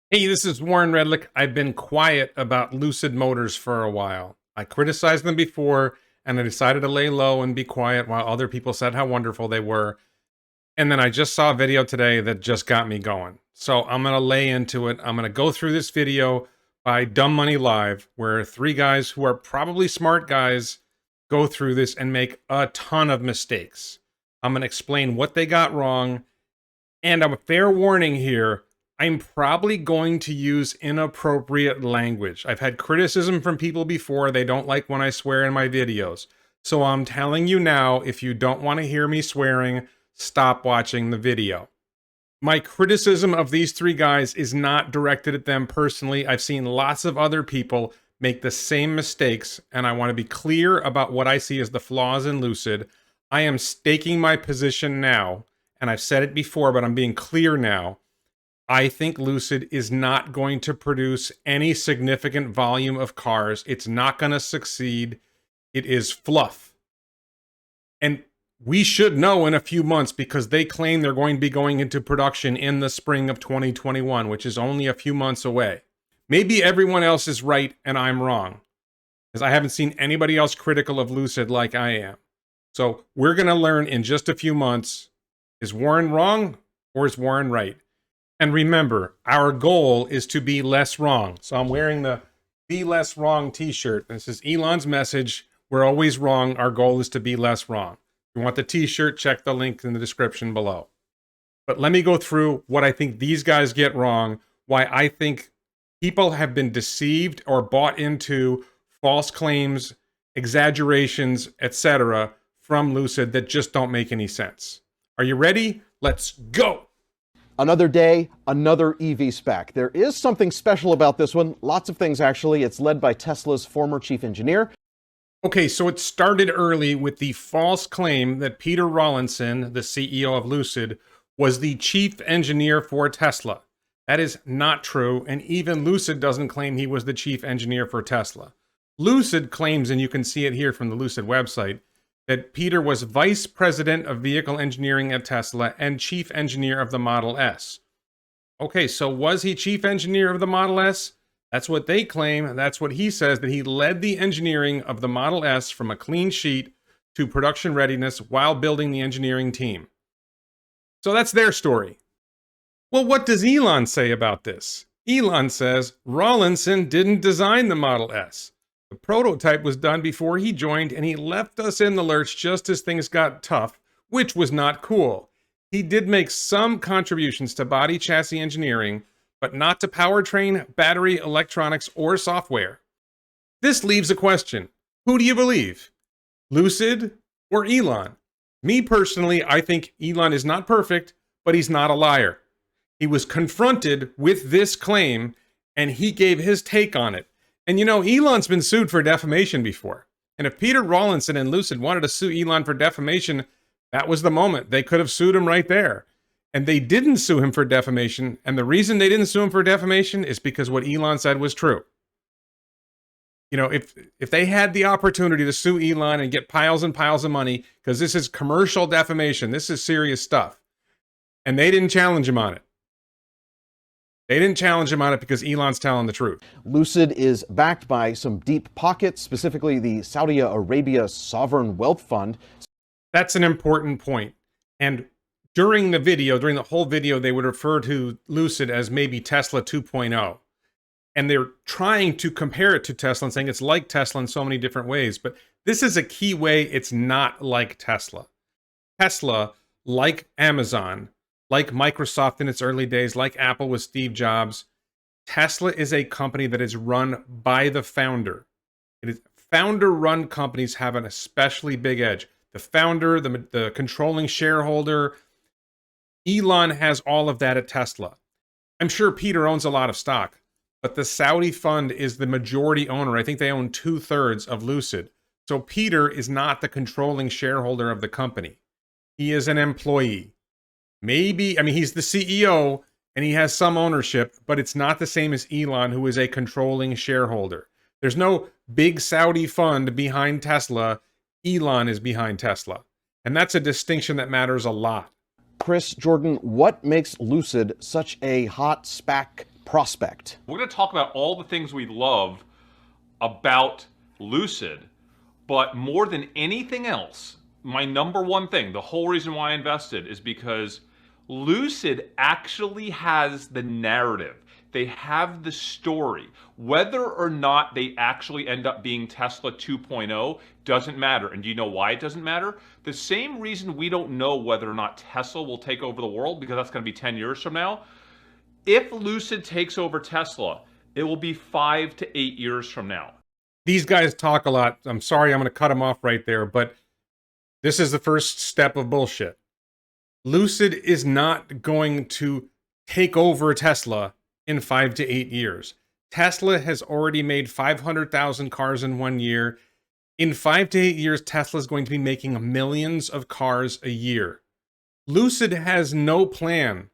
Hey, this is Warren Redlick. I've been quiet about Lucid Motors for a while. I criticized them before, and I decided to lay low and be quiet while other people said how wonderful they were. And then I just saw a video today that just got me going. So I'm going to lay into it. I'm going to go through this video by Dumb Money Live, where three guys who are probably smart guys go through this and make a ton of mistakes. I'm going to explain what they got wrong. And a fair warning here, I'm probably going to use inappropriate language. I've had criticism from people before. They don't like when I swear in my videos. So I'm telling you now, if you don't want to hear me swearing, stop watching the video. My criticism of these three guys is not directed at them personally. I've seen lots of other people make the same mistakes, and I want to be clear about what I see as the flaws in Lucid. I am staking my position now, and I've said it before, but I'm being clear now. I think Lucid is not going to produce any significant volume of cars. It's not going to succeed. It is fluff. And we should know in a few months because they claim they're going to be going into production in the spring of 2021, which is only a few months away. Maybe everyone else is right and I'm wrong, because I haven't seen anybody else critical of Lucid like I am. So we're going to learn in just a few months, is Warren wrong or is Warren right? And remember, our goal is to be less wrong. So I'm wearing the Be Less Wrong t-shirt. This is Elon's message. We're always wrong. Our goal is to be less wrong. If you want the t-shirt, check the link in the description below. But let me go through what I think these guys get wrong, why I think people have been deceived or bought into false claims, exaggerations, etc. from Lucid that just don't make any sense. Are you ready? Let's go. Another day, another EV SPAC. There is something special about this one. Lots of things, actually. It's led by Tesla's former chief engineer. Okay, so it started early with the false claim that Peter Rawlinson, the CEO of Lucid, was the chief engineer for Tesla. That is not true, and even Lucid doesn't claim he was the chief engineer for Tesla. Lucid claims, and you can see it here from the Lucid website, that Peter was vice president of vehicle engineering at Tesla and chief engineer of the Model S. Okay, so was he chief engineer of the Model S? That's what they claim. That's what he says, that he led the engineering of the Model S from a clean sheet to production readiness while building the engineering team. So that's their story. Well, what does Elon say about this? Elon says Rawlinson didn't design the Model S. The prototype was done before he joined, and he left us in the lurch just as things got tough, which was not cool. He did make some contributions to body chassis engineering, but not to powertrain, battery, electronics, or software. This leaves a question. Who do you believe? Lucid or Elon? Me personally, I think Elon is not perfect, but he's not a liar. He was confronted with this claim, and he gave his take on it. And you know, Elon's been sued for defamation before. And if Peter Rawlinson and Lucid wanted to sue Elon for defamation, that was the moment. They could have sued him right there. And they didn't sue him for defamation. And the reason they didn't sue him for defamation is because what Elon said was true. You know, if they had the opportunity to sue Elon and get piles and piles of money, because this is commercial defamation, this is serious stuff, and they didn't challenge him on it. They didn't challenge him on it because Elon's telling the truth. Lucid is backed by some deep pockets, specifically the Saudi Arabia Sovereign Wealth Fund. That's an important point. And during the whole video, they would refer to Lucid as maybe Tesla 2.0. And they're trying to compare it to Tesla and saying it's like Tesla in so many different ways. But this is a key way it's not like Tesla. Tesla, like Amazon, like Microsoft in its early days, like Apple with Steve Jobs, Tesla is a company that is run by the founder. Founder-run companies have an especially big edge. The founder, the controlling shareholder, Elon has all of that at Tesla. I'm sure Peter owns a lot of stock, but the Saudi fund is the majority owner. I think they own 2/3 of Lucid. So Peter is not the controlling shareholder of the company. He is an employee. Maybe, I mean, he's the CEO and he has some ownership, but it's not the same as Elon, who is a controlling shareholder. There's no big Saudi fund behind Tesla. Elon is behind Tesla. And that's a distinction that matters a lot. Chris, Jordan, what makes Lucid such a hot SPAC prospect. We're going to talk about all the things we love about Lucid, but more than anything else, my number one thing, the whole reason why I invested is because Lucid actually has the narrative. They have the story. Whether or not they actually end up being Tesla 2.0 doesn't matter. And do you know why it doesn't matter? The same reason we don't know whether or not Tesla will take over the world, because that's going to be 10 years from now. If Lucid takes over Tesla, it will be 5 to 8 years from now. These guys talk a lot. I'm sorry, I'm going to cut them off right there, but this is the first step of bullshit. Lucid is not going to take over Tesla in 5 to 8 years. Tesla has already made 500,000 cars in 1 year. In 5 to 8 years, Tesla is going to be making millions of cars a year. Lucid has no plan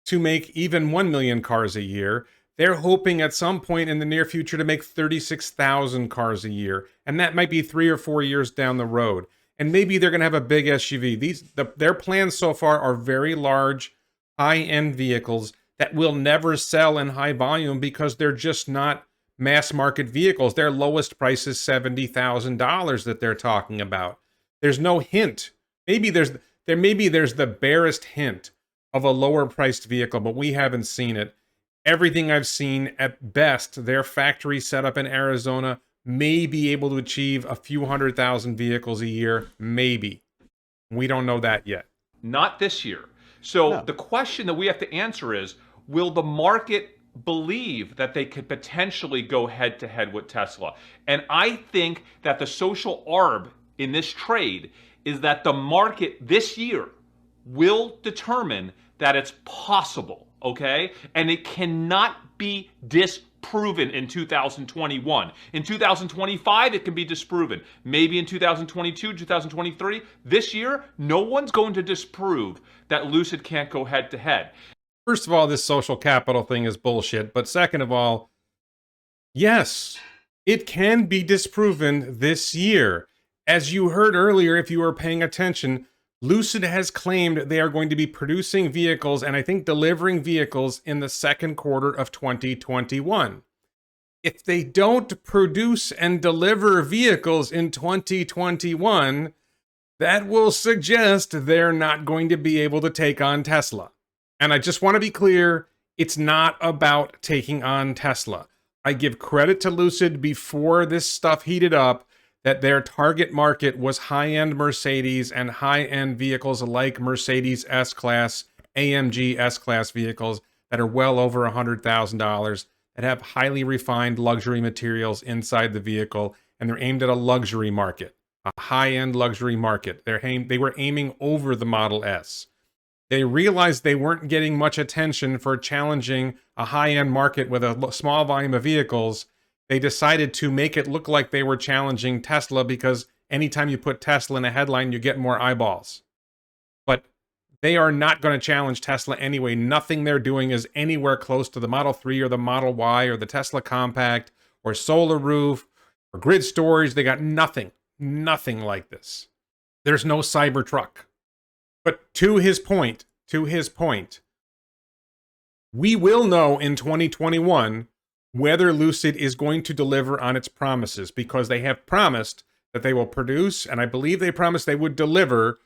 to make even 1 million cars a year. They're hoping at some point in the near future to make 36,000 cars a year. And that might be 3 or 4 years down the road. And maybe they're going to have a big SUV. Their plans so far are very large, high-end vehicles that will never sell in high volume because they're just not mass market vehicles. Their lowest price is $70,000 that they're talking about. There's no hint. Maybe there's the barest hint of a lower priced vehicle, but we haven't seen it. Everything I've seen, at best, their factory set up in Arizona may be able to achieve a few 100,000 vehicles a year, maybe. We don't know that yet. Not this year. So the question that we have to answer is, will the market believe that they could potentially go head to head with Tesla? And I think that the social arb in this trade is that the market this year will determine that it's possible, okay? And it cannot be disproven in 2021. In 2025, it can be disproven. Maybe in 2022, 2023. This year, no one's going to disprove that Lucid can't go head to head. First of all, this social capital thing is bullshit. But second of all, yes, it can be disproven this year. As you heard earlier, if you were paying attention, Lucid has claimed they are going to be producing vehicles and I think delivering vehicles in the second quarter of 2021. If they don't produce and deliver vehicles in 2021, that will suggest they're not going to be able to take on Tesla. And I just want to be clear, it's not about taking on Tesla. I give credit to Lucid before this stuff heated up that their target market was high-end Mercedes and high-end vehicles like Mercedes S-Class, AMG S-Class vehicles that are well over $100,000, that have highly refined luxury materials inside the vehicle, and they're aimed at a luxury market, a high-end luxury market. They were aiming over the Model S. They realized they weren't getting much attention for challenging a high-end market with a small volume of vehicles. They decided to make it look like they were challenging Tesla because anytime you put Tesla in a headline, you get more eyeballs. But they are not going to challenge Tesla anyway. Nothing they're doing is anywhere close to the Model 3 or the Model Y or the Tesla Compact or Solar Roof or grid storage. They got nothing like this. There's no Cybertruck. But to his point, we will know in 2021 whether Lucid is going to deliver on its promises, because they have promised that they will produce, and I believe they promised they would deliver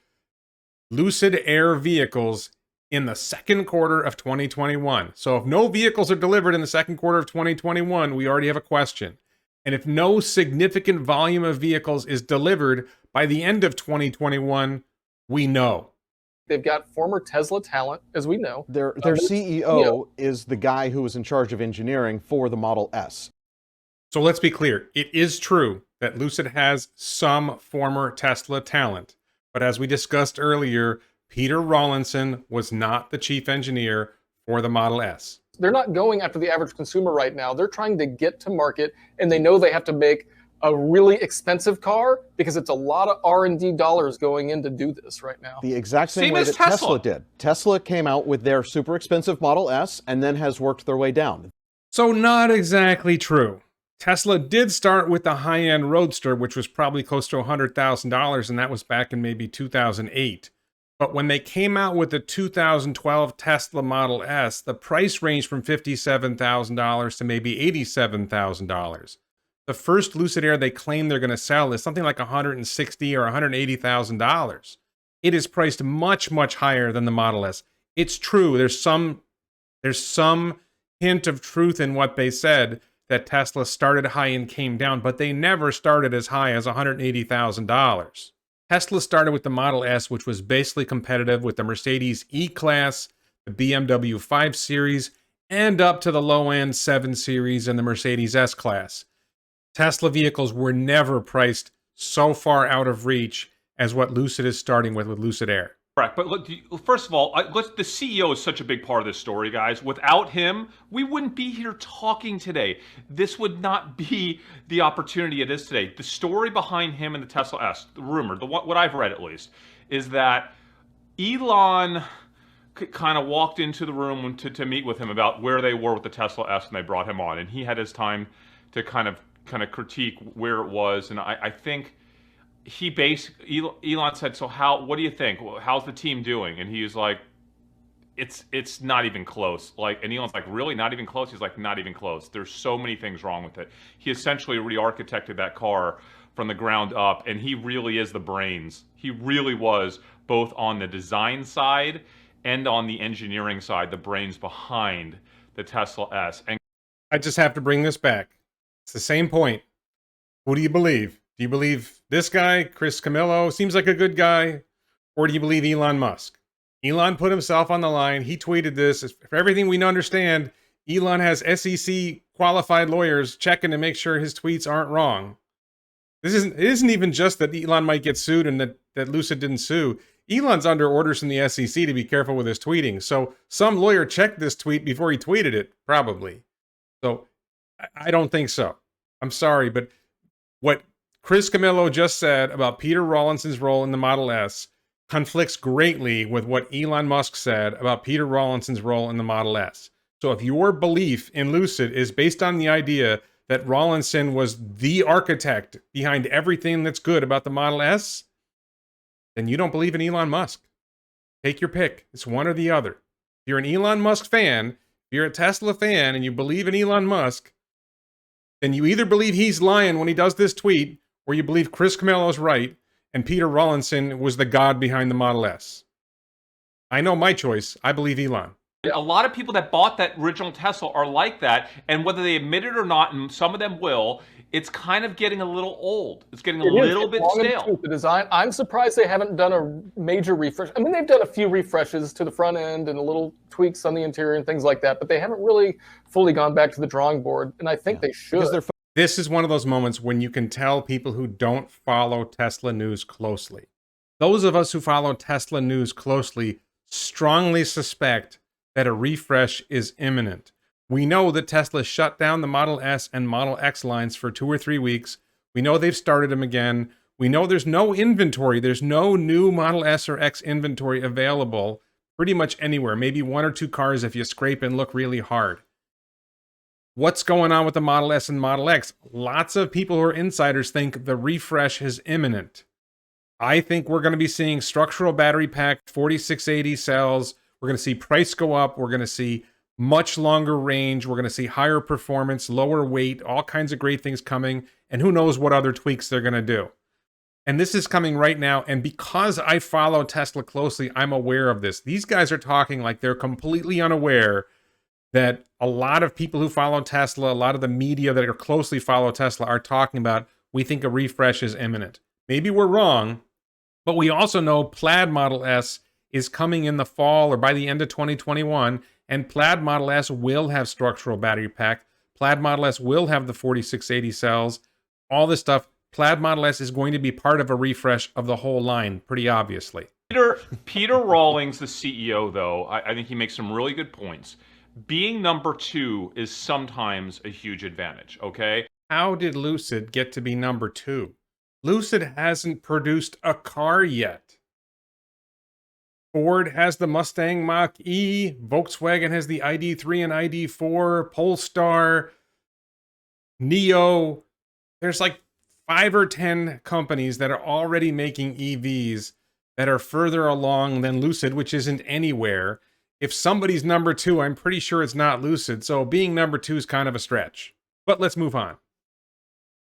Lucid Air vehicles in the second quarter of 2021. So if no vehicles are delivered in the second quarter of 2021, we already have a question. And if no significant volume of vehicles is delivered by the end of 2021, we know. They've got former Tesla talent, as we know. Their CEO is the guy who was in charge of engineering for the Model S. So let's be clear. It is true that Lucid has some former Tesla talent. But as we discussed earlier, Peter Rawlinson was not the chief engineer for the Model S. They're not going after the average consumer right now. They're trying to get to market, and they know they have to make a really expensive car because it's a lot of R&D dollars going in to do this right now. The exact same way that Tesla did. Tesla came out with their super expensive Model S and then has worked their way down. So not exactly true. Tesla did start with the high-end Roadster, which was probably close to $100,000, and that was back in maybe 2008. But when they came out with the 2012 Tesla Model S, the price ranged from $57,000 to maybe $87,000. The first Lucid Air they claim they're going to sell is something like $160,000 or $180,000. It is priced much, much higher than the Model S. It's true. There's some hint of truth in what they said, that Tesla started high and came down, but they never started as high as $180,000. Tesla started with the Model S, which was basically competitive with the Mercedes E-Class, the BMW 5 Series, and up to the low-end 7 Series and the Mercedes S-Class. Tesla vehicles were never priced so far out of reach as what Lucid is starting with Lucid Air. Correct. But look, first of all, the CEO is such a big part of this story, guys. Without him, we wouldn't be here talking today. This would not be the opportunity it is today. The story behind him and the Tesla S, the rumor, what I've read at least, is that Elon kind of walked into the room to meet with him about where they were with the Tesla S, and they brought him on. And he had his time to kind of critique where it was. And I think he basically, Elon said, so what do you think? How's the team doing? And he was like, it's not even close. And Elon's like, really? Not even close? He's like, not even close. There's so many things wrong with it. He essentially re-architected that car from the ground up, and he really is the brains. He really was, both on the design side and on the engineering side, the brains behind the Tesla S. And I just have to bring this back. It's the same point. Who do you believe? Do you believe this guy, Chris Camillo, seems like a good guy? Or do you believe Elon Musk? Elon put himself on the line. He tweeted this. For everything we understand, Elon has SEC qualified lawyers checking to make sure his tweets aren't wrong. It isn't even just that Elon might get sued and that Lucid didn't sue. Elon's under orders from the SEC to be careful with his tweeting. So some lawyer checked this tweet before he tweeted it, probably. So I don't think so. I'm sorry, but what Chris Camillo just said about Peter Rawlinson's role in the Model S conflicts greatly with what Elon Musk said about Peter Rawlinson's role in the Model S. So if your belief in Lucid is based on the idea that Rawlinson was the architect behind everything that's good about the Model S, then you don't believe in Elon Musk. Take your pick. It's one or the other. If you're an Elon Musk fan, if you're a Tesla fan and you believe in Elon Musk, then you either believe he's lying when he does this tweet, or you believe Chris Camillo is right and Peter Rawlinson was the god behind the Model S. I know my choice. I believe Elon. A lot of people that bought that original Tesla are like that, and whether they admit it or not, and some of them will, it's kind of getting a little old. It's getting a little bit stale. The design, I'm surprised they haven't done a major refresh. I mean, they've done a few refreshes to the front end and a little tweaks on the interior and things like that, but they haven't really fully gone back to the drawing board, and I think they should. This is one of those moments when you can tell people who don't follow Tesla news closely. Those of us who follow Tesla news closely strongly suspect that a refresh is imminent. We know that Tesla shut down the Model S and Model X lines for 2 or 3 weeks. We know they've started them again. We know there's no inventory. There's no new Model S or X inventory available pretty much anywhere. Maybe 1 or 2 cars if you scrape and look really hard. What's going on with the Model S and Model X? Lots of people who are insiders think the refresh is imminent. I think we're going to be seeing structural battery pack 4680 cells. We're going to see price go up. We're going to see much longer range. We're going to see higher performance, lower weight, all kinds of great things coming. And who knows what other tweaks they're going to do. And this is coming right now. And because I follow Tesla closely, I'm aware of this. These guys are talking like they're completely unaware that a lot of people who follow Tesla, a lot of the media that are closely follow Tesla are talking about, we think a refresh is imminent. Maybe we're wrong, but we also know Plaid Model S is coming in the fall or by the end of 2021, and Plaid Model S will have structural battery pack. Plaid Model S will have the 4680 cells, all this stuff. Plaid Model S is going to be part of a refresh of the whole line, pretty obviously. Peter Rawlings, the CEO, though, I think he makes some really good points. Being number 2 is sometimes a huge advantage, okay? How did Lucid get to be number 2? Lucid hasn't produced a car yet. Ford has the Mustang Mach-E, Volkswagen has the ID3 and ID4, Polestar, Neo. There's like 5 or 10 companies that are already making EVs that are further along than Lucid, which isn't anywhere. If somebody's number 2, I'm pretty sure it's not Lucid, so being number 2 is kind of a stretch. But let's move on.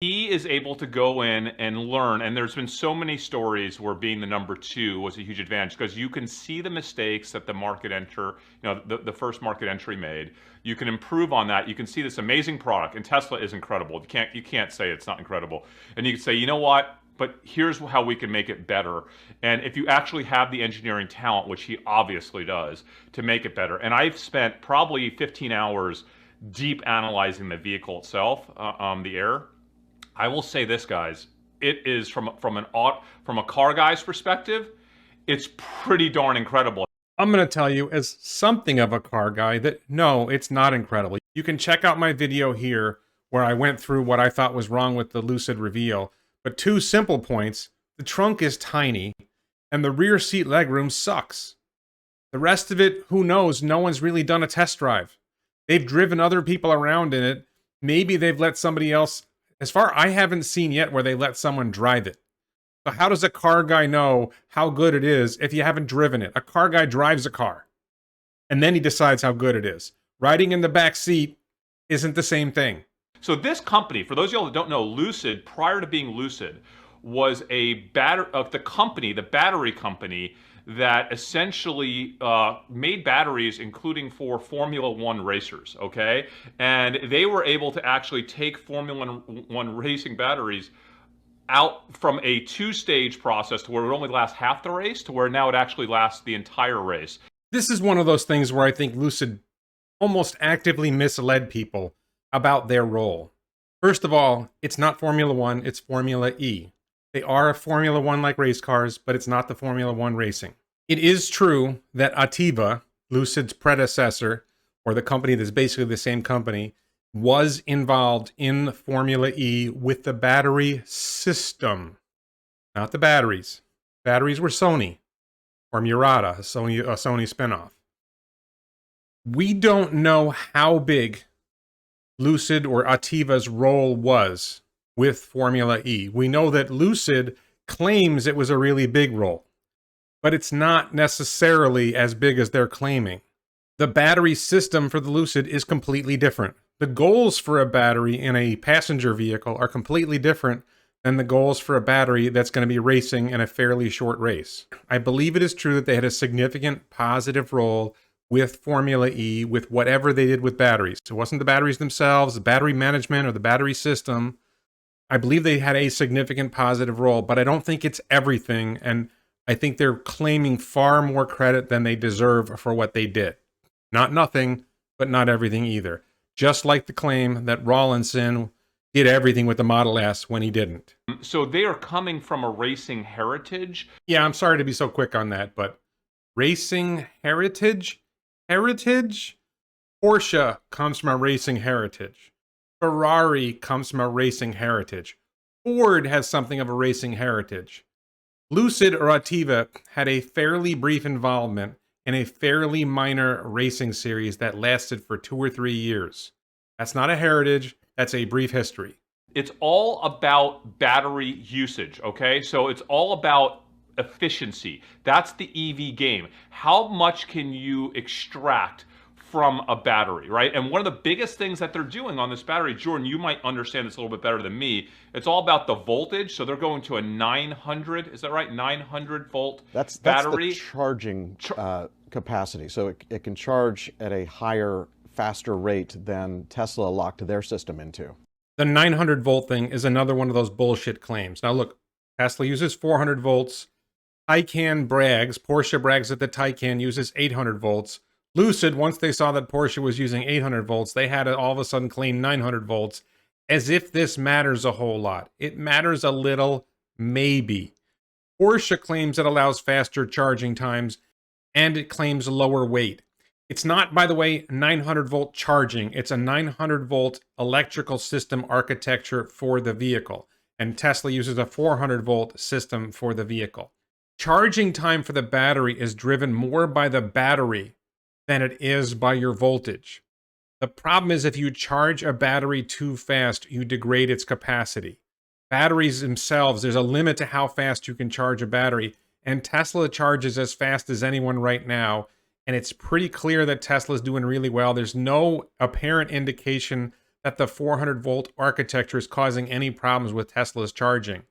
He is able to go in and learn, and there's been so many stories where being the number 2 was a huge advantage because you can see the mistakes that the the first market entry made. You can improve on that. You can see this amazing product, and Tesla is incredible. You can't say it's not incredible. And you can say, you know what? But here's how we can make it better. And if you actually have the engineering talent, which he obviously does, to make it better. And I've spent probably 15 hours deep analyzing the vehicle itself, the Air. I will say this, guys, it is from a car guy's perspective, it's pretty darn incredible. I'm going to tell you as something of a car guy that no, it's not incredible. You can check out my video here where I went through what I thought was wrong with the Lucid Reveal. But 2 simple points: the trunk is tiny and the rear seat legroom sucks. The rest of it, who knows? No one's really done a test drive. They've driven other people around in it. Maybe they've let somebody else. As far I haven't seen yet where they let someone drive it. So how does a car guy know how good it is if you haven't driven it? A car guy drives a car, and then he decides how good it is. Riding in the back seat isn't the same thing. So this company, for those of y'all that don't know, Lucid, prior to being Lucid, was the battery company that essentially made batteries, including for Formula One racers, okay? And they were able to actually take Formula One racing batteries out from a 2-stage process to where it would only last half the race to where now it actually lasts the entire race. This is one of those things where I think Lucid almost actively misled people about their role. First of all, it's not Formula One, it's Formula E. They are a Formula One like race cars, but it's not the Formula One racing. It is true that Ativa, Lucid's predecessor, or the company that's basically the same company, was involved in Formula E with the battery system, not the batteries. Batteries were Sony, or Murata, a Sony spinoff. We don't know how big Lucid or Ativa's role was with Formula E. We know that Lucid claims it was a really big role, but it's not necessarily as big as they're claiming. The battery system for the Lucid is completely different. The goals for a battery in a passenger vehicle are completely different than the goals for a battery that's going to be racing in a fairly short race. I believe it is true that they had a significant positive role with Formula E, with whatever they did with batteries. It wasn't the batteries themselves, the battery management, or the battery system. I believe they had a significant positive role, but I don't think it's everything, and I think they're claiming far more credit than they deserve for what they did. Not nothing, but not everything either. Just like the claim that Rawlinson did everything with the Model S when he didn't. So they are coming from a racing heritage. Yeah, I'm sorry to be so quick on that, but racing heritage? Heritage? Porsche comes from a racing heritage. Ferrari comes from a racing heritage. Ford has something of a racing heritage. Lucid or Ativa had a fairly brief involvement in a fairly minor racing series that lasted for 2 or 3 years. That's not a heritage, that's a brief history. It's all about battery usage, okay? So it's all about efficiency. That's the EV game. How much can you extract from a battery, right? And one of the biggest things that they're doing on this battery, Jordan, you might understand this a little bit better than me. It's all about the voltage. So they're going to a 900, is that right? 900 volt battery. That's the charging capacity. So it can charge at a higher, faster rate than Tesla locked their system into. The 900 volt thing is another one of those bullshit claims. Now look, Tesla uses 400 volts. Taycan brags, Porsche brags that the Taycan uses 800 volts. Lucid, once they saw that Porsche was using 800 volts, they had to all of a sudden claim 900 volts, as if this matters a whole lot. It matters a little, maybe. Porsche claims it allows faster charging times, and it claims lower weight. It's not, by the way, 900 volt charging. It's a 900 volt electrical system architecture for the vehicle, and Tesla uses a 400 volt system for the vehicle. Charging time for the battery is driven more by the battery than it is by your voltage. The problem is if you charge a battery too fast, you degrade its capacity. Batteries themselves, there's a limit to how fast you can charge a battery, And Tesla charges as fast as anyone right now. And it's pretty clear that Tesla's doing really well. There's no apparent indication that the 400 volt architecture is causing any problems with Tesla's charging.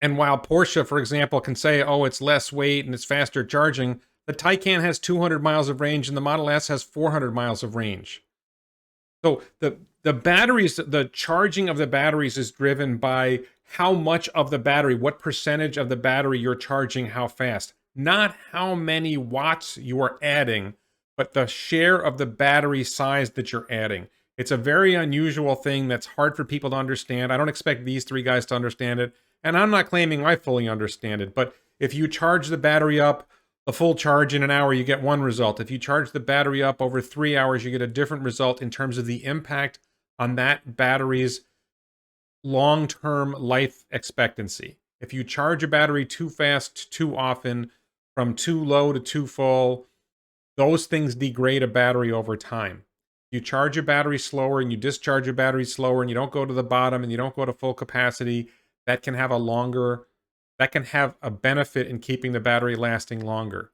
And while Porsche, for example, can say, oh, it's less weight and it's faster charging, the Taycan has 200 miles of range and the Model S has 400 miles of range. So the batteries, the charging of the batteries is driven by how much of the battery, what percentage of the battery you're charging how fast. Not how many watts you are adding, but the share of the battery size that you're adding. It's a very unusual thing that's hard for people to understand. I don't expect these three guys to understand it, and I'm not claiming I fully understand it, but if you charge the battery up the full charge in an hour, you get one result. If you charge the battery up over 3 hours, you get a different result in terms of the impact on that battery's long-term life expectancy. If you charge a battery too fast, too often, from too low to too full, those things degrade a battery over time. You charge a battery slower and you discharge a battery slower and you don't go to the bottom and you don't go to full capacity, that can have a benefit in keeping the battery lasting longer.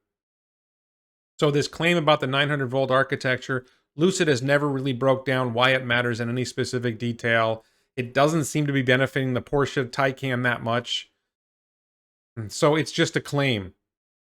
So this claim about the 900 volt architecture, Lucid has never really broke down why it matters in any specific detail. It doesn't seem to be benefiting the Porsche Taycan that much. And so it's just a claim.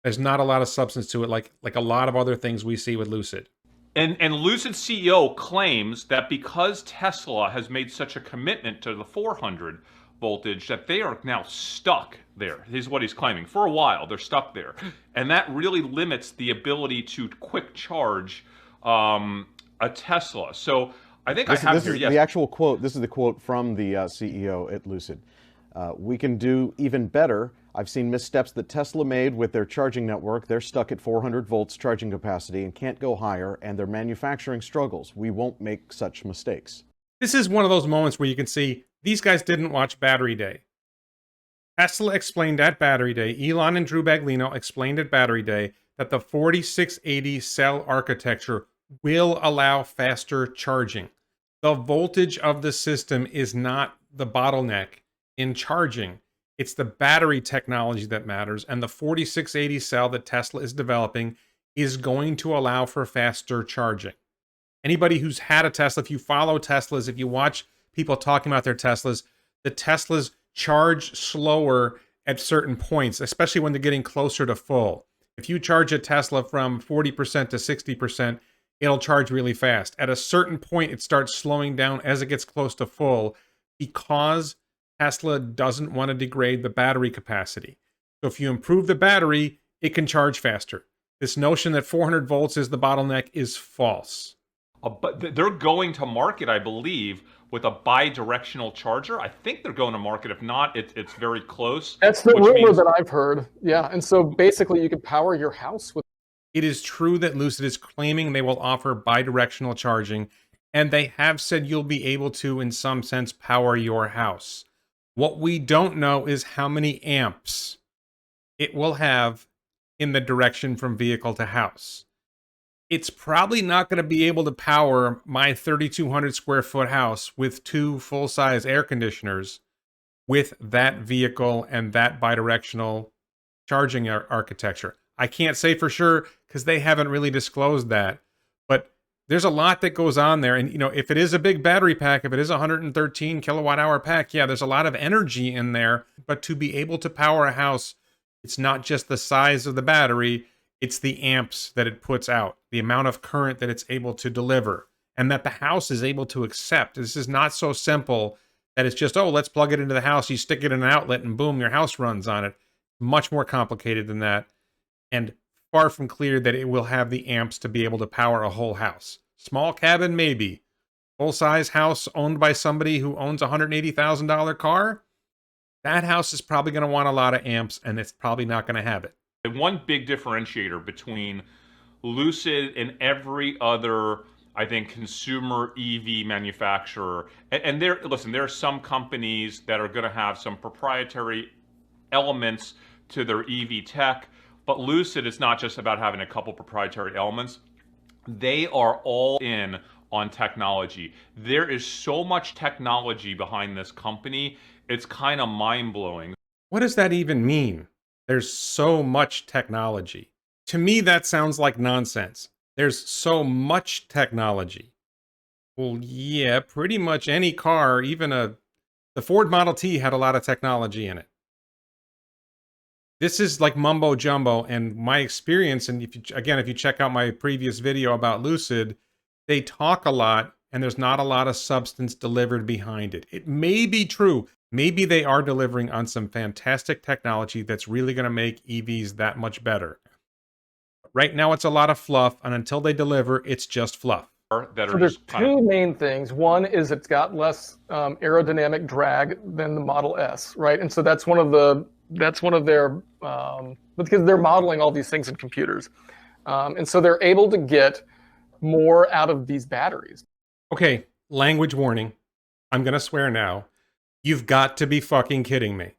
There's not a lot of substance to it, like a lot of other things we see with Lucid. And Lucid CEO claims that because Tesla has made such a commitment to the 400 voltage that they are now stuck there. Is what he's claiming. For a while, they're stuck there. And that really limits the ability to quick charge a Tesla. So I think this here, is yes. the actual quote. This is the quote from the CEO at Lucid. We can do even better. I've seen missteps that Tesla made with their charging network. They're stuck at 400 volts charging capacity and can't go higher, and their manufacturing struggles. We won't make such mistakes. This is one of those moments where you can see these guys didn't watch Battery Day. Tesla explained at Battery Day, Elon and Drew Baglino explained at Battery Day that the 4680 cell architecture will allow faster charging. The voltage of the system is not the bottleneck in charging. It's the battery technology that matters, and the 4680 cell that Tesla is developing is going to allow for faster charging. Anybody who's had a Tesla, if you follow Teslas, if you watch people talking about their Teslas, the Teslas charge slower at certain points, especially when they're getting closer to full. If you charge a Tesla from 40% to 60%, it'll charge really fast. At a certain point, it starts slowing down as it gets close to full because Tesla doesn't want to degrade the battery capacity. So if you improve the battery, it can charge faster. This notion that 400 volts is the bottleneck is false. But they're going to market, I believe, with a bi-directional charger. I think they're going to market. If not, it's very close. That's the rumor that I've heard. Yeah, and so basically you can power your house with. It is true that Lucid is claiming they will offer bi-directional charging, and they have said you'll be able to, in some sense, power your house. What we don't know is how many amps it will have in the direction from vehicle to house. It's probably not going to be able to power my 3,200 square foot house with 2 full-size air conditioners with that vehicle and that bidirectional charging architecture. I can't say for sure because they haven't really disclosed that, but there's a lot that goes on there. And, if it is a big battery pack, if it is a 113 kilowatt hour pack, yeah, there's a lot of energy in there. But to be able to power a house, it's not just the size of the battery, it's the amps that it puts out, the amount of current that it's able to deliver, and that the house is able to accept. This is not so simple that it's just, oh, let's plug it into the house, you stick it in an outlet, and boom, your house runs on it. Much more complicated than that, and far from clear that it will have the amps to be able to power a whole house. Small cabin, maybe. Full-size house owned by somebody who owns a $180,000 car, that house is probably going to want a lot of amps, and it's probably not going to have it. And one big differentiator between Lucid and every other, I think, consumer EV manufacturer, and there are some companies that are going to have some proprietary elements to their EV tech, but Lucid is not just about having a couple proprietary elements. They are all in on technology. There is so much technology behind this company, it's kind of mind-blowing. What does that even mean? There's so much technology. To me, that sounds like nonsense. There's so much technology. Well, yeah, pretty much any car, even the Ford Model T had a lot of technology in it. This is like mumbo jumbo, and my experience, and if you check out my previous video about Lucid, they talk a lot, and there's not a lot of substance delivered behind it. It may be true. Maybe they are delivering on some fantastic technology that's really going to make EVs that much better. Right now, it's a lot of fluff, and until they deliver, it's just fluff. So there's two main things. One is it's got less aerodynamic drag than the Model S, right? And so that's one of their because they're modeling all these things in computers, and so they're able to get more out of these batteries. Okay, language warning. I'm gonna swear now. You've got to be fucking kidding me.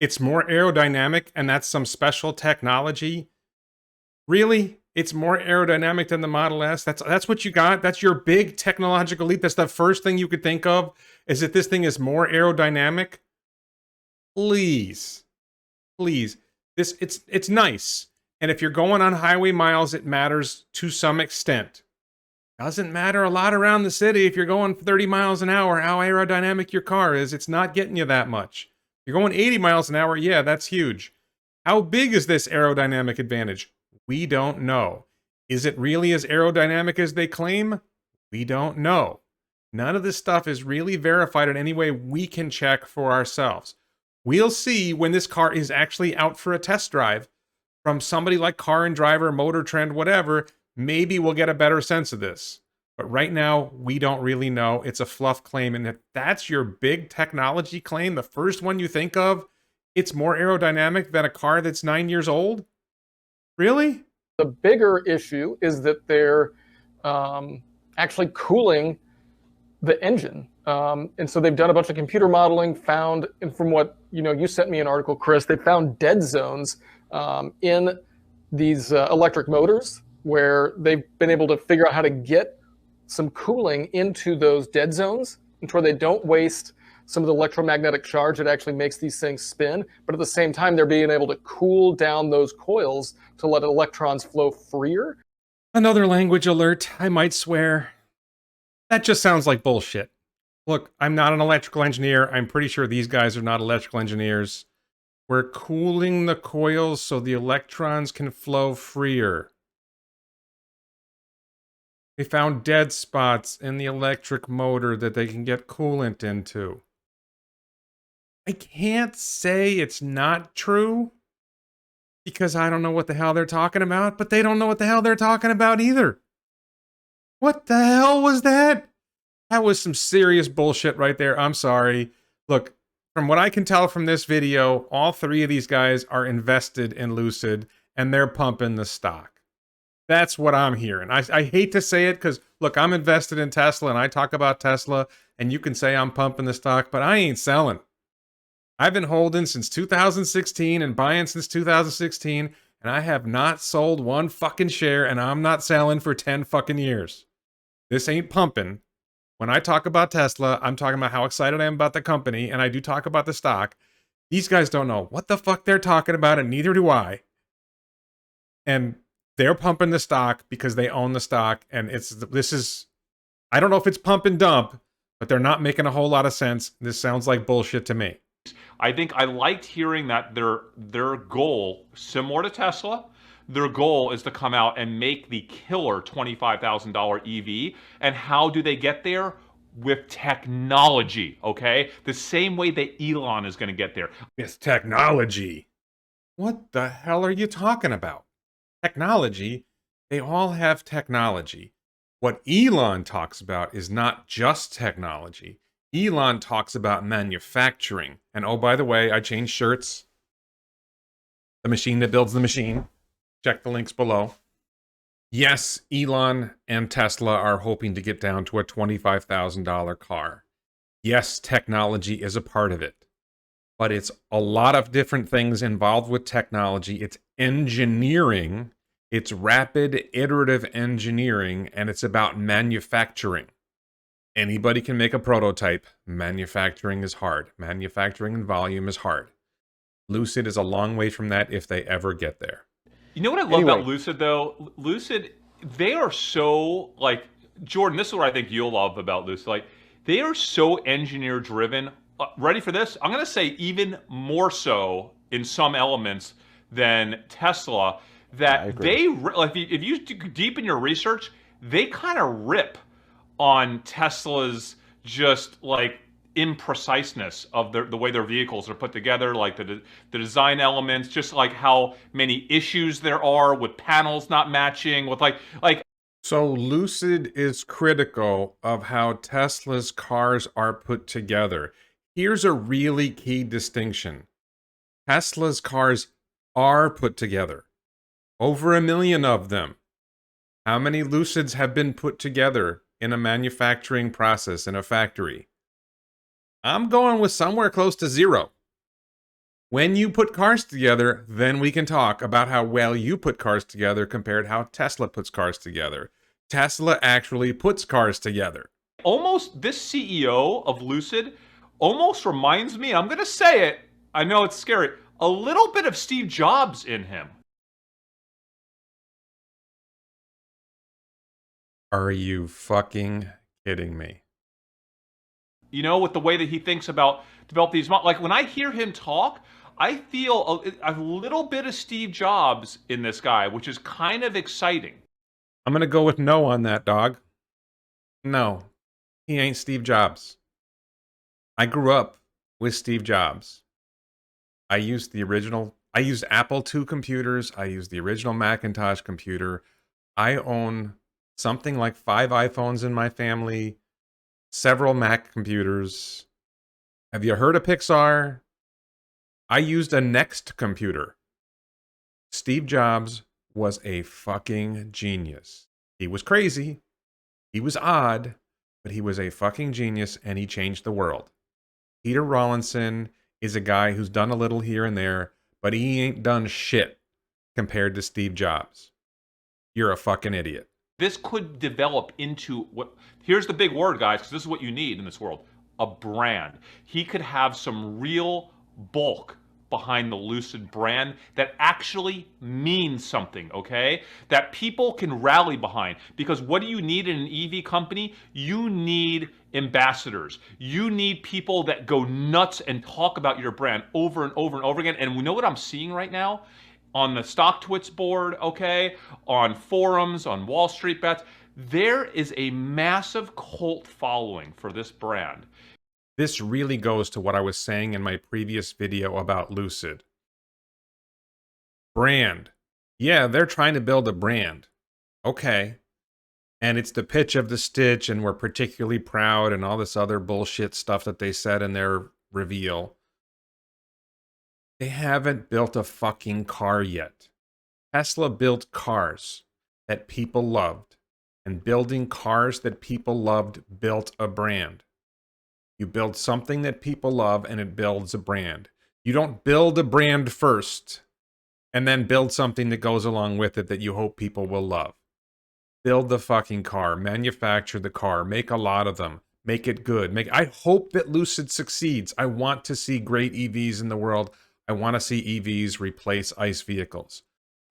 It's more aerodynamic, and that's some special technology? Really? It's more aerodynamic than the Model S? That's what you got? That's your big technological leap? That's the first thing you could think of? Is that this thing is more aerodynamic? Please. Please. It's nice. And if you're going on highway miles, it matters to some extent. Doesn't matter a lot around the city if you're going 30 miles an hour, how aerodynamic your car is. It's not getting you that much. You're going 80 miles an hour, yeah, that's huge. How big is this aerodynamic advantage? We don't know. Is it really as aerodynamic as they claim? We don't know. None of this stuff is really verified in any way we can check for ourselves. We'll see when this car is actually out for a test drive from somebody like Car and Driver, Motor Trend, whatever. Maybe we'll get a better sense of this. But right now, we don't really know. It's a fluff claim. And if that's your big technology claim, the first one you think of, it's more aerodynamic than a car that's 9 years old? Really? The bigger issue is that they're actually cooling the engine. And so they've done a bunch of computer modeling, and from what you sent me an article, Chris, they found dead zones in these electric motors where they've been able to figure out how to get some cooling into those dead zones and where they don't waste some of the electromagnetic charge that actually makes these things spin. But at the same time, they're being able to cool down those coils to let electrons flow freer. Another language alert, I might swear. That just sounds like bullshit. Look, I'm not an electrical engineer. I'm pretty sure these guys are not electrical engineers. We're cooling the coils so the electrons can flow freer. They found dead spots in the electric motor that they can get coolant into. I can't say it's not true because I don't know what the hell they're talking about, but they don't know what the hell they're talking about either. What the hell was that? That was some serious bullshit right there. I'm sorry. Look, from what I can tell from this video, all three of these guys are invested in Lucid and they're pumping the stock. That's what I'm hearing. I hate to say it because, look, I'm invested in Tesla and I talk about Tesla and you can say I'm pumping the stock, but I ain't selling. I've been holding since 2016 and buying since 2016 and I have not sold one fucking share and I'm not selling for 10 fucking years. This ain't pumping. When I talk about Tesla, I'm talking about how excited I am about the company and I do talk about the stock. These guys don't know what the fuck they're talking about and neither do I. And they're pumping the stock because they own the stock, and I don't know if it's pump and dump, but they're not making a whole lot of sense. This sounds like bullshit to me. I think I liked hearing that their goal, similar to Tesla, their goal is to come out and make the killer $25,000 EV. And how do they get there? With technology, okay? The same way that Elon is going to get there. With technology? What the hell are you talking about? Technology? They all have technology. What Elon talks about is not just technology. Elon talks about manufacturing. And oh, by the way, I changed shirts. The machine that builds the machine. Check the links below. Yes, Elon and Tesla are hoping to get down to a $25,000 car. Yes, technology is a part of it. But it's a lot of different things involved with technology. It's engineering, it's rapid iterative engineering, and it's about manufacturing. Anybody can make a prototype. Manufacturing is hard. Manufacturing in volume is hard. Lucid is a long way from that if they ever get there. You know what I love about Lucid, though? Lucid, they are so, like, Jordan, this is what I think you'll love about Lucid. Like, they are so engineer-driven. Ready for this? I'm going to say even more so in some elements than Tesla, that they, like, if you deepen your research, they kind of rip on Tesla's just, like, impreciseness of the way their vehicles are put together, like the design elements, just like how many issues there are with panels not matching, with like. So Lucid is critical of how Tesla's cars are put together. Here's a really key distinction. Tesla's cars are put together. Over 1 million of them. How many Lucids have been put together in a manufacturing process in a factory? I'm going with somewhere close to 0. When you put cars together, then we can talk about how well you put cars together compared to how Tesla puts cars together. Tesla actually puts cars together. Almost this CEO of Lucid almost reminds me, I'm going to say it, I know it's scary, a little bit of Steve Jobs in him. Are you fucking kidding me? You know, with the way that he thinks about develop these, like when I hear him talk, I feel a little bit of Steve Jobs in this guy, which is kind of exciting. I'm going to go with no on that, dog. No, he ain't Steve Jobs. I grew up with Steve Jobs. I used Apple II computers. I used the original Macintosh computer. I own something like 5 iPhones in my family, several Mac computers. Have you heard of Pixar? I used a Next computer. Steve Jobs was a fucking genius. He was crazy. He was odd, but he was a fucking genius and he changed the world. Peter Rawlinson is a guy who's done a little here and there, but he ain't done shit compared to Steve Jobs. You're a fucking idiot. This could develop into what, here's the big word, guys, because this is what you need in this world, a brand. He could have some real bulk behind the Lucid brand that actually means something, okay? That people can rally behind. Because what do you need in an EV company? You need ambassadors. You need people that go nuts and talk about your brand over and over and over again. And we know what I'm seeing right now? On the StockTwits board, okay, on forums, on Wall Street Bets, there is a massive cult following for this brand. This really goes to what I was saying in my previous video about Lucid. Brand. Yeah, they're trying to build a brand. Okay. And it's the pitch of the stitch, and we're particularly proud, and all this other bullshit stuff that they said in their reveal. They haven't built a fucking car yet. Tesla built cars that people loved, and building cars that people loved built a brand. You build something that people love, and it builds a brand. You don't build a brand first, and then build something that goes along with it that you hope people will love. Build the fucking car, manufacture the car, make a lot of them, make it good. I hope that Lucid succeeds. I want to see great EVs in the world. I want to see EVs replace ICE vehicles.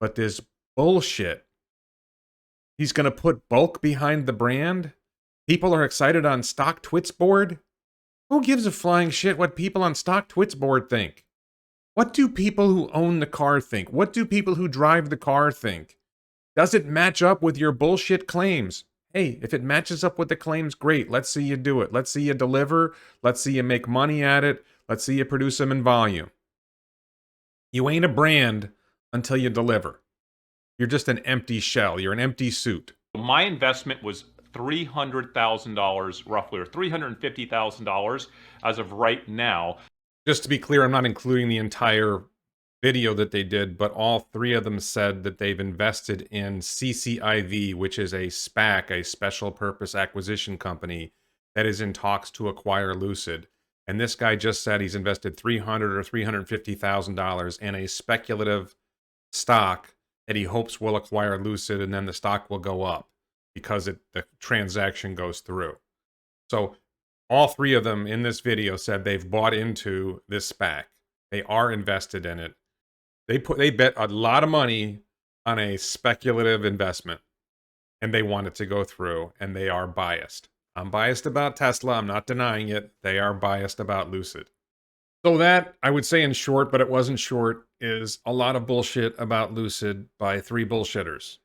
But this bullshit, he's going to put bulk behind the brand? People are excited on StockTwits board? Who gives a flying shit what people on StockTwits board think? What do people who own the car think? What do people who drive the car think? Does it match up with your bullshit claims? Hey, if it matches up with the claims, great. Let's see you do it. Let's see you deliver. Let's see you make money at it. Let's see you produce them in volume. You ain't a brand until you deliver. You're just an empty shell. You're an empty suit. My investment was $300,000 roughly, or $350,000 as of right now. Just to be clear, I'm not including the entire video that they did, but all 3 of them said that they've invested in CCIV, which is a SPAC, a special purpose acquisition company that is in talks to acquire Lucid. And this guy just said he's invested $300,000 or $350,000 in a speculative stock that he hopes will acquire Lucid, and then the stock will go up because the transaction goes through. So all 3 of them in this video said they've bought into this SPAC. They are invested in it. They bet a lot of money on a speculative investment, and they want it to go through, and they are biased. I'm biased about Tesla. I'm not denying it. They are biased about Lucid. So that, I would say in short, but it wasn't short, is a lot of bullshit about Lucid by three bullshitters.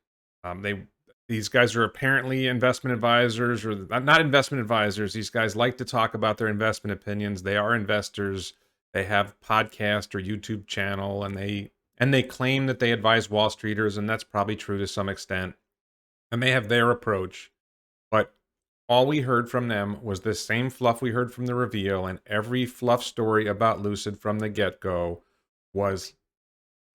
These guys are apparently investment advisors, or not investment advisors. These guys like to talk about their investment opinions. They are investors. They have podcast or YouTube channel, and they claim that they advise Wall Streeters, and that's probably true to some extent. And they have their approach, but all we heard from them was the same fluff we heard from the reveal, and every fluff story about Lucid from the get-go was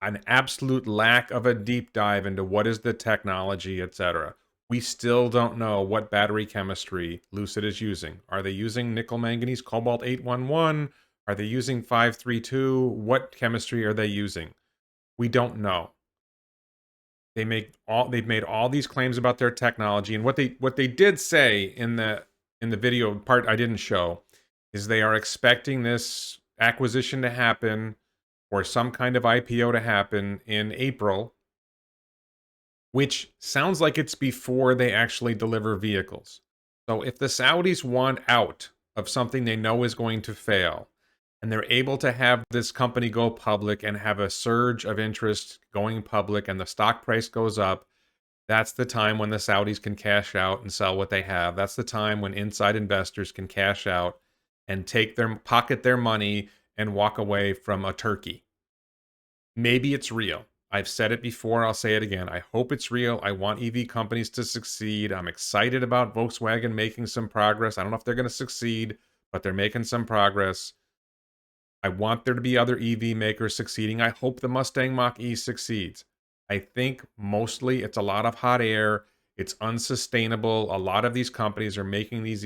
an absolute lack of a deep dive into what is the technology, etc. We still don't know what battery chemistry Lucid is using. Are they using nickel manganese cobalt 811? Are they using 532? What chemistry are they using? We don't know. They've made all these claims about their technology, and what they did say in the video part I didn't show is they are expecting this acquisition to happen or some kind of IPO to happen in April, which sounds like it's before they actually deliver vehicles. So if the Saudis want out of something they know is going to fail, and they're able to have this company go public and have a surge of interest going public and the stock price goes up, that's the time when the Saudis can cash out and sell what they have. That's the time when inside investors can cash out and pocket their money and walk away from a turkey. Maybe it's real. I've said it before, I'll say it again. I hope it's real. I want EV companies to succeed. I'm excited about Volkswagen making some progress. I don't know if they're going to succeed, but they're making some progress. I want there to be other EV makers succeeding. I hope the Mustang Mach-E succeeds. I think mostly it's a lot of hot air. It's unsustainable. A lot of these companies are making these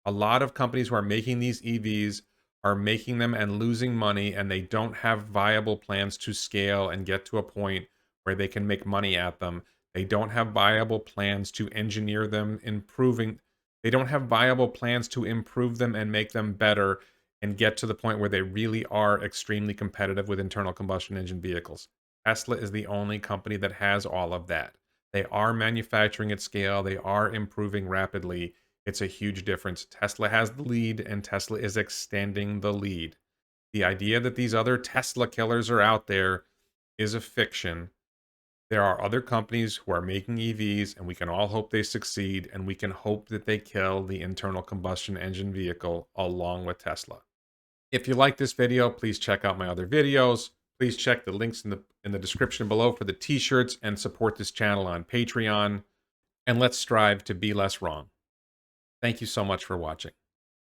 a lot of companies who are making these EVs are making them and losing money, and they don't have viable plans to scale and get to a point where they can make money at them. They don't have viable plans to engineer them, they don't have viable plans to improve them and make them better and get to the point where they really are extremely competitive with internal combustion engine vehicles. Tesla is the only company that has all of that. They are manufacturing at scale. They are improving rapidly. It's a huge difference. Tesla has the lead, and Tesla is extending the lead. The idea that these other Tesla killers are out there is a fiction. There are other companies who are making EVs, and we can all hope they succeed, and we can hope that they kill the internal combustion engine vehicle along with Tesla. If you like this video, please check out my other videos. Please check the links in the description below for the t-shirts and support this channel on Patreon. And let's strive to be less wrong. Thank you so much for watching.